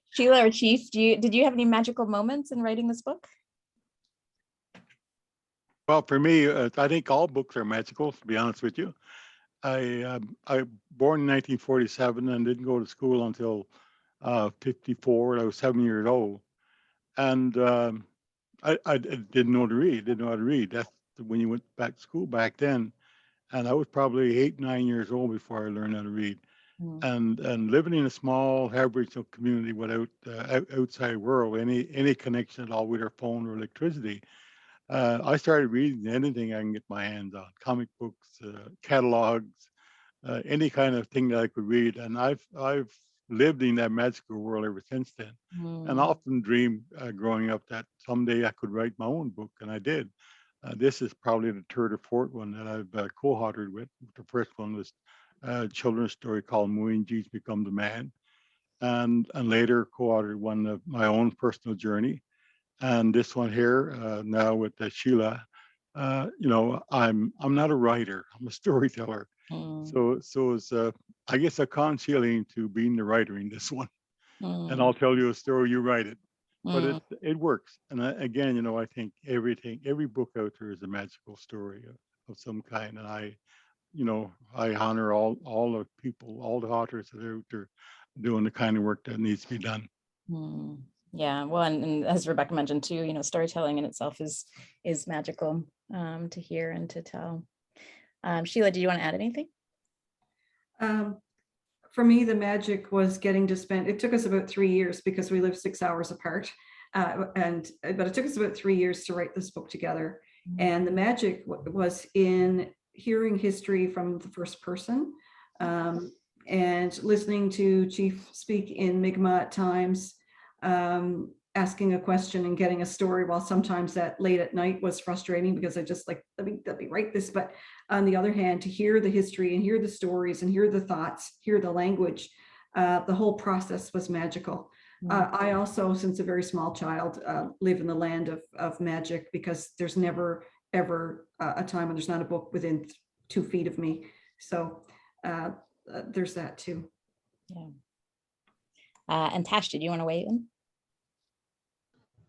Sheila or Chief, did you have any magical moments in writing this book? Well, for me, I think all books are magical, to be honest with you. I born in 1947 and didn't go to school until 54. I was 7 years old, and I didn't know how to read. That's when you went back to school back then, and I was probably 8, 9 years old before I learned how to read. And living in a small Aboriginal community without outside world, any connection at all with our phone or electricity. I started reading anything I can get my hands on, comic books, catalogs, any kind of thing that I could read. And I've lived in that magical world ever since then. And I often dreamed growing up that someday I could write my own book, and I did. This is probably the third or fourth one that I've co-authored with. The first one was a children's story called Muinji's Become the Man, and later co-authored one of my own personal journey. And this one here now with Sheila, you know, I'm not a writer. I'm a storyteller. So it's I guess a concealing to being the writer in this one. And I'll tell you a story, you write it. But it works. And again, you know, I think every book out there is a magical story of some kind. And I honor all the people, all the authors that are out there doing the kind of work that needs to be done. Yeah, well, and as Rebecca mentioned too, you know, storytelling in itself is magical to hear and to tell. Sheila, do you want to add anything? For me, the magic was getting to spend, it took us about 3 years because we live 6 hours apart. But it took us about 3 years to write this book together. And the magic was in hearing history from the first person, and listening to Chief speak in Mi'kmaq at times, asking a question and getting a story, while sometimes that late at night was frustrating because I just like, let me write this. But on the other hand, to hear the history and hear the stories and hear the thoughts, hear the language, the whole process was magical. I also, since a very small child, live in the land of magic, because there's never, ever a time when there's not a book within 2 feet of me. So there's that too. Yeah. And Tash, did you want to weigh in?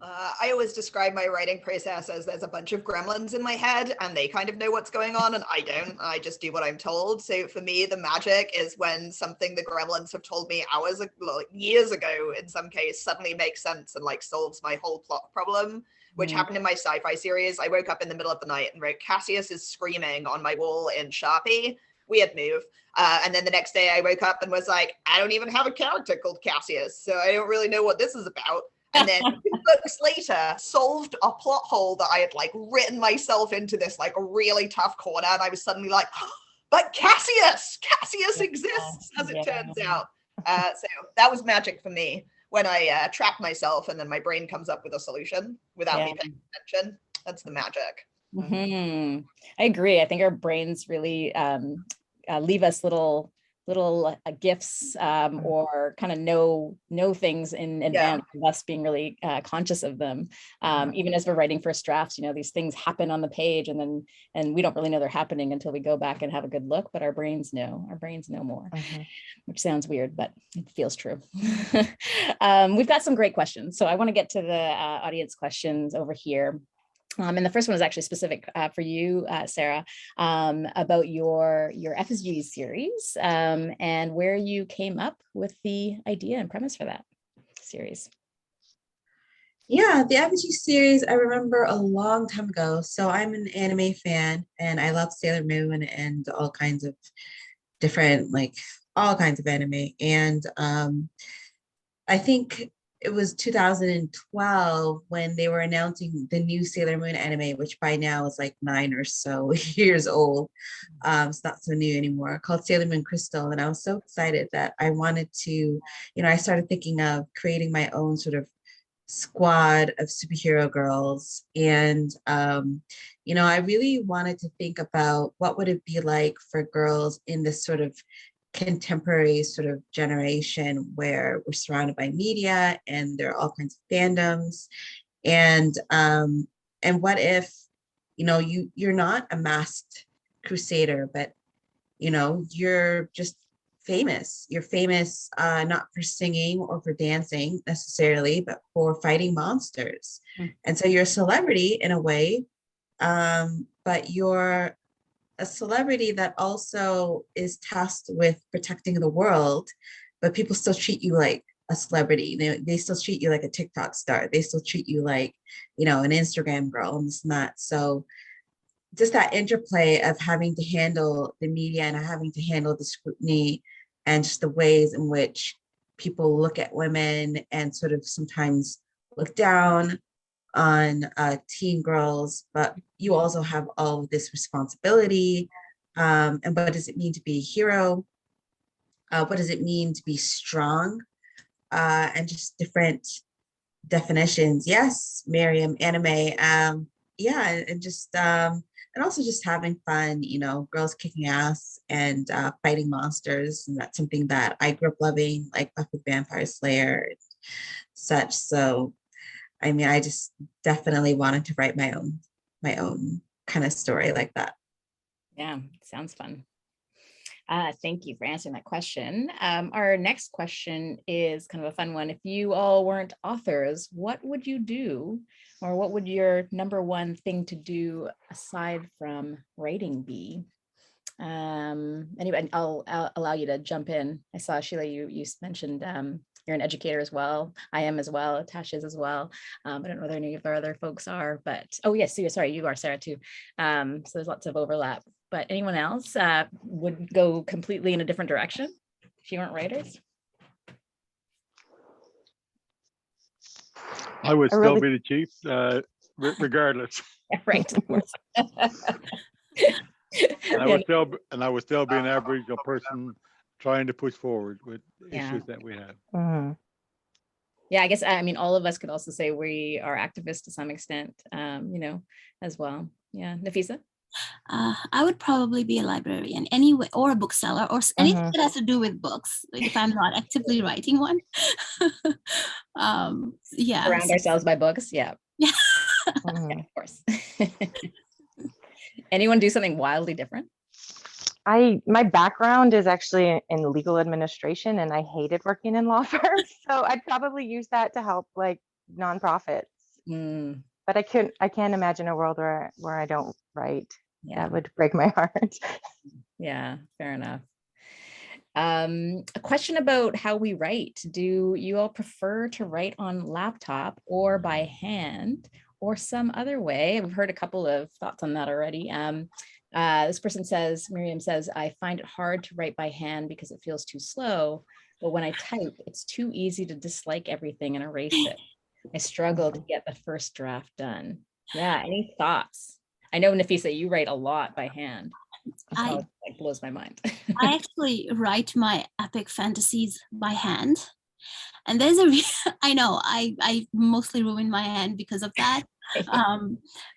I always describe my writing process as there's a bunch of gremlins in my head and they kind of know what's going on and I don't. I just do what I'm told. So for me, the magic is when something the gremlins have told me hours ago, like years ago in some case, suddenly makes sense and like solves my whole plot problem, which happened in my sci-fi series. I woke up in the middle of the night and wrote Cassius is screaming on my wall in Sharpie. Weird move. And then the next day I woke up and was like, I don't even have a character called Cassius, so I don't really know what this is about. And then 2 books later, solved a plot hole that I had like written myself into this like really tough corner. And I was suddenly like, oh, but Cassius exists, as it turns out. So that was magic for me. when I trap myself and then my brain comes up with a solution without me paying attention. That's the magic. I agree. I think our brains really leave us little gifts or kind of know things in advance of us being really conscious of them. Even as we're writing first drafts, you know, these things happen on the page and we don't really know they're happening until we go back and have a good look, but our brains know more, which sounds weird, but it feels true. We've got some great questions. So I want to get to the audience questions over here. And the first one is actually specific for you, Sarah, about your FSG series and where you came up with the idea and premise for that series. Yeah, the FSG series, I remember a long time ago. So I'm an anime fan and I love Sailor Moon and all kinds of different, like all kinds of anime. And I think it was 2012 when they were announcing the new Sailor Moon anime, which by now is like 9 or so years old. It's not so new anymore, called Sailor Moon Crystal. And I was so excited that I wanted to, you know, I started thinking of creating my own sort of squad of superhero girls. And, you know, I really wanted to think about what would it be like for girls in this sort of contemporary sort of generation where we're surrounded by media and there are all kinds of fandoms. And what if, you know, you're not a masked crusader, but, you know, you're just famous. You're famous not for singing or for dancing necessarily, but for fighting monsters. And so you're a celebrity in a way, but you're a celebrity that also is tasked with protecting the world, but people still treat you like a celebrity. They still treat you like a TikTok star. They still treat you like, you know, an Instagram girl and this and that. So just that interplay of having to handle the media and having to handle the scrutiny and just the ways in which people look at women and sort of sometimes look down on teen girls, but you also have all of this responsibility. And what does it mean to be a hero? What does it mean to be strong? And just different definitions. Yes, Miriam, anime. Yeah, and just and also just having fun, you know, girls kicking ass and fighting monsters. And that's something that I grew up loving, like Buffy the Vampire Slayer and such. So I mean, I just definitely wanted to write my own kind of story like that. Yeah, sounds fun. Thank you for answering that question. Our next question is kind of a fun one. If you all weren't authors, what would you do, or what would your number one thing to do aside from writing be? Anybody, I'll allow you to jump in. I saw Sheila, you mentioned you're an educator as well. I am as well. Tash is as well. I don't know whether any of our other folks are, but oh yes, so sorry, you are, Sarah, too. So there's lots of overlap. But anyone else would go completely in a different direction if you weren't writers? I would still be the chief, regardless. Yeah, right. Of course. I would still be an Aboriginal person trying to push forward with issues that we have. Yeah, I guess, I mean, all of us could also say we are activists to some extent, you know, as well. Yeah, Nafiza? I would probably be a librarian anyway, or a bookseller, or anything that has to do with books, like if I'm not actively writing one. Yeah. Surround ourselves by books. Yeah. Yeah. Yeah, of course. Anyone do something wildly different? My background is actually in legal administration and I hated working in law firms. So I'd probably use that to help like nonprofits. But I can't imagine a world where I don't write. Yeah. That would break my heart. Yeah, fair enough. A question about how we write. Do you all prefer to write on laptop or by hand or some other way? We've heard a couple of thoughts on that already. This person says, Miriam says, I find it hard to write by hand because it feels too slow. But when I type, it's too easy to dislike everything and erase it. I struggle to get the first draft done. Yeah, any thoughts? I know, Nafisa, you write a lot by hand. It like blows my mind. I actually write my epic fantasies by hand. And there's I know I mostly ruin my hand because of that.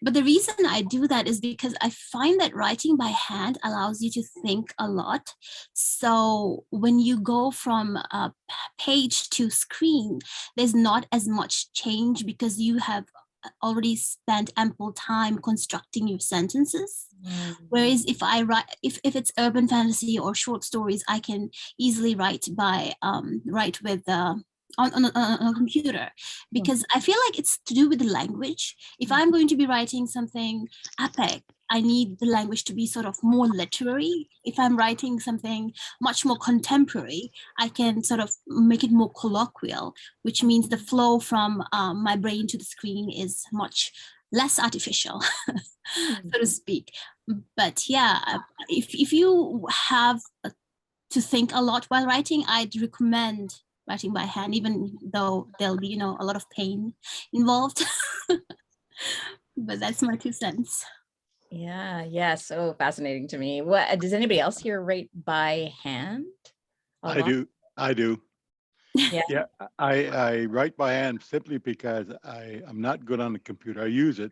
But the reason I do that is because I find that writing by hand allows you to think a lot. So when you go from page to screen, there's not as much change because you have already spent ample time constructing your sentences. Whereas if I write, if it's urban fantasy or short stories, I can easily write with on a computer, because I feel like it's to do with the language. If I'm going to be writing something epic, I need the language to be sort of more literary. If I'm writing something much more contemporary, I can sort of make it more colloquial, which means the flow from my brain to the screen is much less artificial, so to speak. But yeah, if you have to think a lot while writing, I'd recommend writing by hand, even though there'll be, a lot of pain involved. But that's my 2 cents. Yeah, so fascinating to me. What does anybody else here write by hand? I do. Yeah. Yeah, I write by hand simply because I'm not good on the computer. I use it,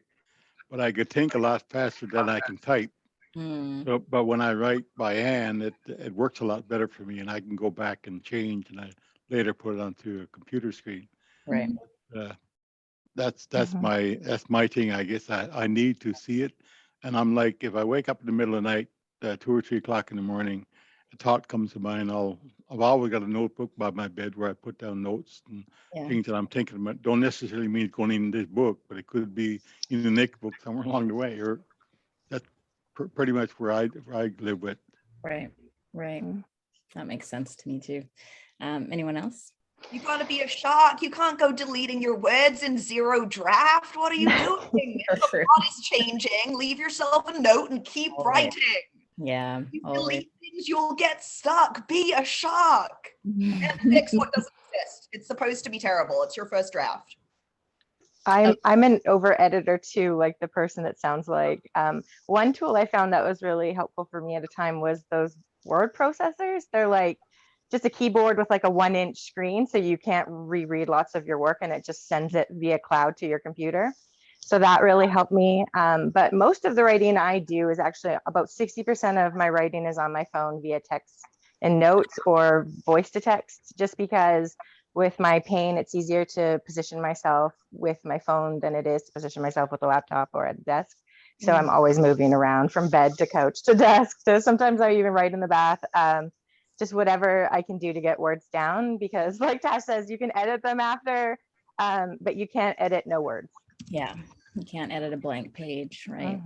but I could think a lot faster than I can type. So, but when I write by hand, it works a lot better for me, and I can go back and change, and I later put it onto a computer screen. Right. That's my thing. I guess I need to see it, and I'm like, if I wake up in the middle of the night, 2 or 3 o'clock in the morning, a thought comes to mind. I've always got a notebook by my bed where I put down notes and things that I'm thinking about. Don't necessarily mean it's going in this book, but it could be in the next book somewhere along the way. Or that's pretty much where I live with. Right. That makes sense to me too. Anyone else? You gotta be a shark. You can't go deleting your words in zero draft. What are you doing? The plot is changing. Leave yourself a note and keep writing. Yeah. You delete things, you'll get stuck. Be a shark. And fix what doesn't exist. It's supposed to be terrible. It's your first draft. I'm an over editor too, like the person it sounds like. One tool I found that was really helpful for me at a time was those word processors. They're like just a keyboard with like a 1-inch screen, so you can't reread lots of your work, and it just sends it via cloud to your computer. So that really helped me. But most of the writing I do is actually about 60% of my writing is on my phone via text and notes or voice to text, just because with my pain, it's easier to position myself with my phone than it is to position myself with a laptop or at a desk. So I'm always moving around from bed to couch to desk. So sometimes I even write in the bath. Just whatever I can do to get words down, because like Tash says, you can edit them after, but you can't edit no words. Yeah, you can't edit a blank page, right?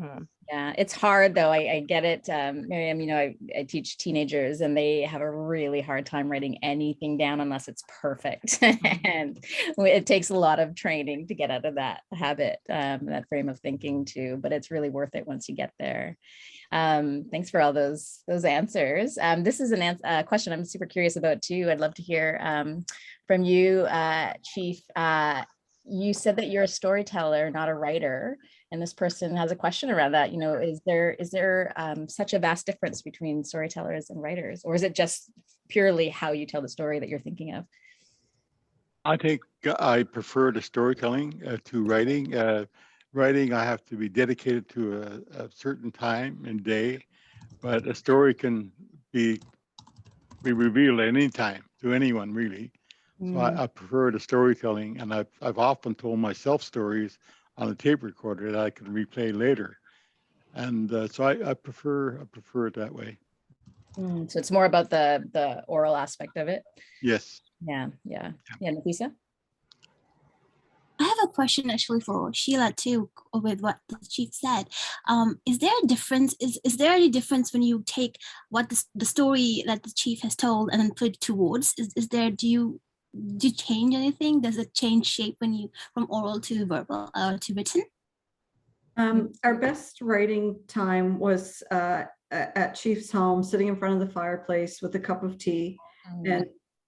Yeah, it's hard though. I get it, Miriam. I teach teenagers, and they have a really hard time writing anything down unless it's perfect, and it takes a lot of training to get out of that habit, that frame of thinking too. But it's really worth it once you get there. Thanks for all those answers. This is a question I'm super curious about too. I'd love to hear from you, Chief. You said that you're a storyteller, not a writer, and this person has a question around that. Is there such a vast difference between storytellers and writers, or is it just purely how you tell the story that you're thinking of? I think I prefer the storytelling to writing. Writing, I have to be dedicated to a certain time and day, but a story can be revealed at any time to anyone, really. So I prefer the storytelling, and I've often told myself stories on a tape recorder that I can replay later, and so I prefer it that way. So it's more about the oral aspect of it. Yes. Yeah, Nafiza? I have a question actually for Sheila too, with what the chief said. Is there a difference? Is there any difference when you take what the story that the chief has told and then put it to words? Do you change anything? Does it change shape when you from oral to verbal to written? Our best writing time was at Chief's home, sitting in front of the fireplace with a cup of tea, and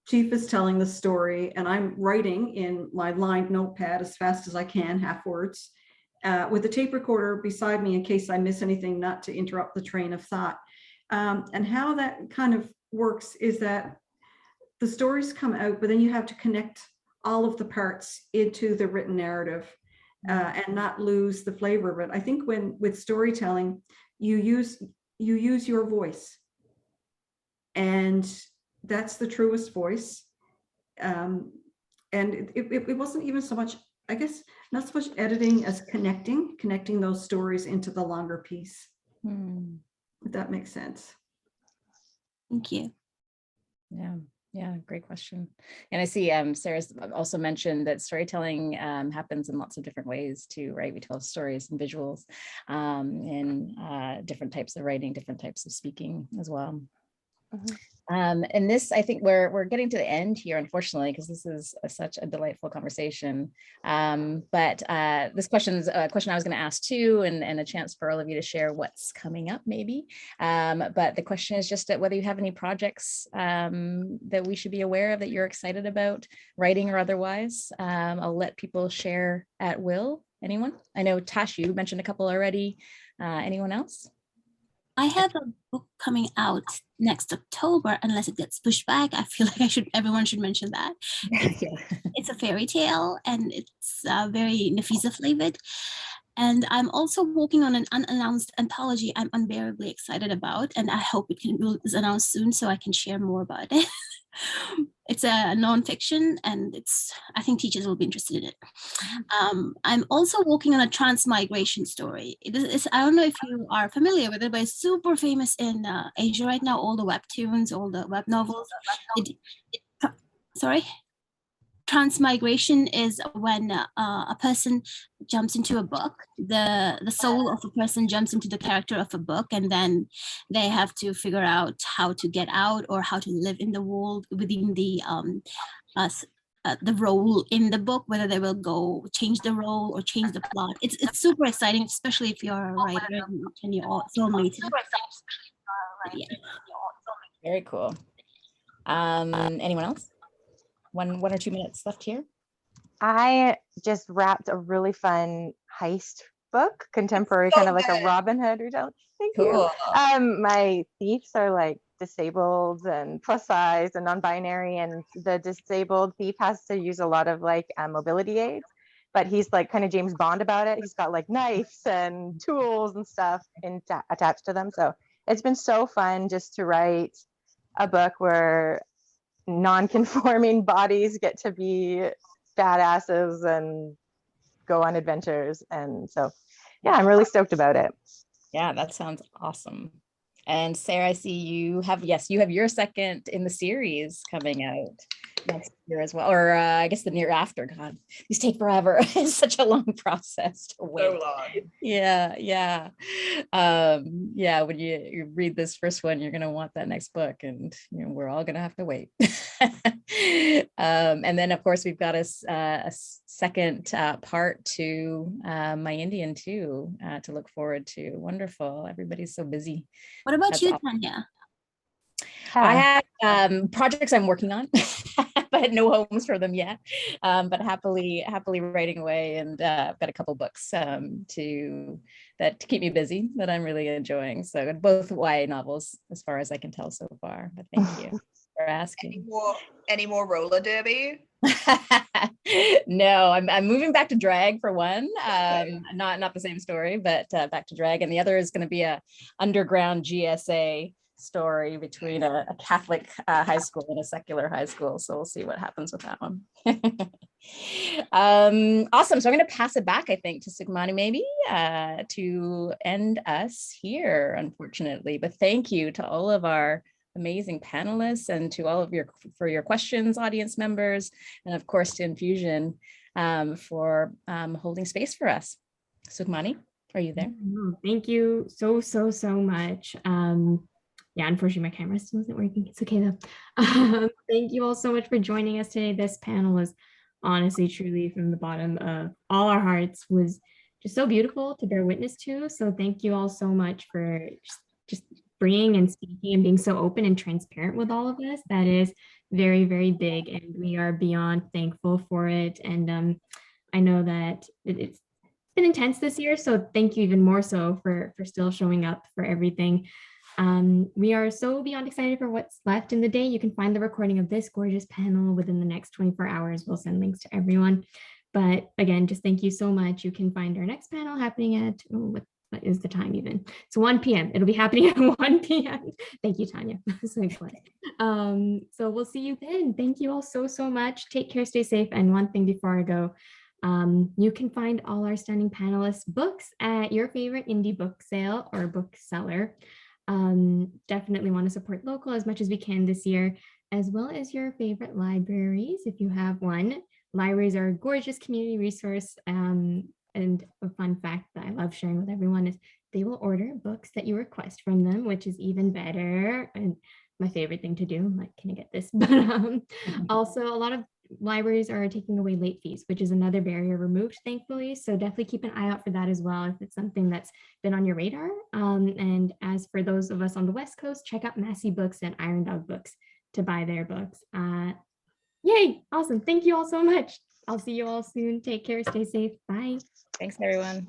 Chief is telling the story, and I'm writing in my lined notepad as fast as I can, half words, with the tape recorder beside me in case I miss anything, not to interrupt the train of thought. And how that kind of works is that the stories come out, but then you have to connect all of the parts into the written narrative and not lose the flavor of it. I think with storytelling, you use your voice, and that's the truest voice. And it wasn't even so much, I guess, not so much editing as connecting those stories into the longer piece. If that makes sense. Thank you. Yeah, great question. And I see Sarah's also mentioned that storytelling happens in lots of different ways too, right? We tell stories and visuals in different types of writing, different types of speaking as well. And this, I think we're getting to the end here, unfortunately, because this is such a delightful conversation. But this question is a question I was going to ask too, and a chance for all of you to share what's coming up maybe. But the question is just whether you have any projects that we should be aware of that you're excited about, writing or otherwise. I'll let people share at will. Anyone? I know Tash, you mentioned a couple already. Anyone else? I have a book coming out next October, unless it gets pushed back. I feel like everyone should mention that. It's a fairy tale, and it's very Nafiza flavored. And I'm also working on an unannounced anthology I'm unbearably excited about, and I hope it is announced soon so I can share more about it. It's a nonfiction, and I think teachers will be interested in it. I'm also working on a transmigration story. I don't know if you are familiar with it, but it's super famous in Asia right now. All the webtoons, all the web novels. Sorry? Transmigration is when a person jumps into a book. The soul of a person jumps into the character of a book, and then they have to figure out how to get out or how to live in the world within the role in the book, whether they will go change the role or change the plot. It's super exciting, especially if you're a writer and you're all filmmaker. Yeah. Very cool. Anyone else? One or 2 minutes left here. I just wrapped a really fun heist book, contemporary, kind of like a Robin Hood retelling. Thank you. My thieves are like disabled and plus size and non-binary, and the disabled thief has to use a lot of like mobility aids, but he's like kind of James Bond about it. He's got like knives and tools and stuff attached to them. So it's been so fun just to write a book where non-conforming bodies get to be badasses and go on adventures. And so, yeah, I'm really stoked about it. Yeah, that sounds awesome. And Sarah, I see you have your second in the series coming out next year as well, or I guess the year after. God, these take forever. It's such a long process to wait. So long. Yeah. When you read this first one, you're gonna want that next book, and we're all gonna have to wait. And then of course we've got a second part to My Indian too to look forward to. Wonderful. Everybody's so busy. What about That's you, awesome. Tanya? I have projects I'm working on, but no homes for them yet. But happily writing away, and I've got a couple books to keep me busy that I'm really enjoying. So both YA novels, as far as I can tell so far. But thank you for asking. Any more roller derby? No, I'm moving back to drag for one. Not the same story, but back to drag, and the other is going to be a underground GSA story between a Catholic high school and a secular high school. So we'll see what happens with that one. Awesome. So I'm going to pass it back, I think, to Sukmani maybe to end us here, unfortunately. But thank you to all of our amazing panelists and to all of your questions, audience members, and of course to Infusion for holding space for us. Sukmani, are you there? Thank you so much. Yeah, unfortunately my camera still isn't working. It's okay though. Thank you all so much for joining us today. This panel was honestly, truly, from the bottom of all our hearts, was just so beautiful to bear witness to. So thank you all so much for just bringing and speaking and being so open and transparent with all of us. That is very, very big, and we are beyond thankful for it. And I know that it's been intense this year, so thank you even more so for still showing up for everything. We are so beyond excited for what's left in the day. You can find the recording of this gorgeous panel within the next 24 hours. We'll send links to everyone. But again, just thank you so much. You can find our next panel happening at, what is the time even? It's 1 p.m. It'll be happening at 1 p.m. Thank you, Tanya. So we'll see you then. Thank you all so, so much. Take care, stay safe. And one thing before I go, you can find all our stunning panelists' books at your favorite indie book sale or bookseller. Definitely want to support local as much as we can this year, as well as your favorite libraries if you have one. Libraries are a gorgeous community resource. And a fun fact that I love sharing with everyone is they will order books that you request from them, which is even better. And my favorite thing to do, I'm like, can I get this? But also a lot of libraries are taking away late fees, which is another barrier removed, thankfully. So definitely keep an eye out for that as well if it's something that's been on your radar. And as for those of us on the West Coast, check out Massey Books and Iron Dog Books to buy their books. Yay, awesome. Thank you all so much. I'll see you all soon. Take care, stay safe. Bye. Thanks, everyone.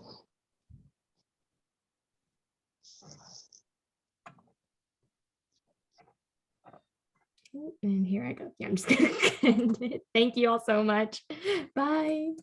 And here I go. Yeah, I'm just gonna end it. Thank you all so much. Bye.